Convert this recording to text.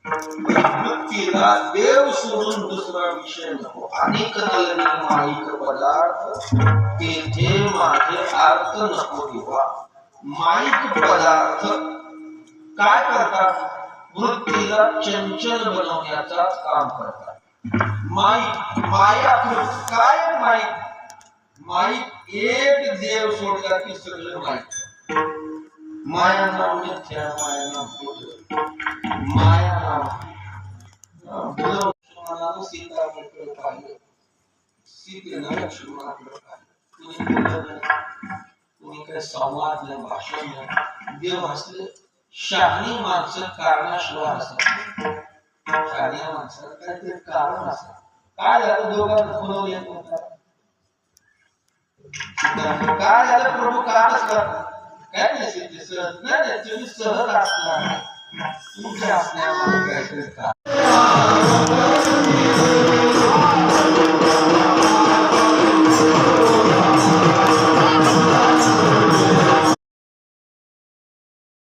वृत्तीला देव सोडून दुसरा विषय नको. अनेक नयने माईक पदार्थ तेथे माझे अर्थ नको देवा. माईक पदार्थ काय करतात? वृत्तीला चंचल बनवण्याचा काम करतात. माया काय माईक एक देव सोडला की सगळं माईक. माया नाव मिथ्या, माया नाव माया नाव सीता म्हटलं पाहिजे. सीतेनं लक्ष्मणाकडे पाहिलं. कुणी काय संवाद नाही, भाषण नाही. देव हसले. शहाणी माणसं कारणाशिवाय हसत नाही. शहाण्या माणसाला काहीतरी कारण असत. काय झालं? दोघांना खुलवले काय झालं? प्रभू कामच करतात. काय नाही सिद्धी सहज नाही. तुम्ही सहज असणार तुमच्या असण्यामध्ये काहीतरी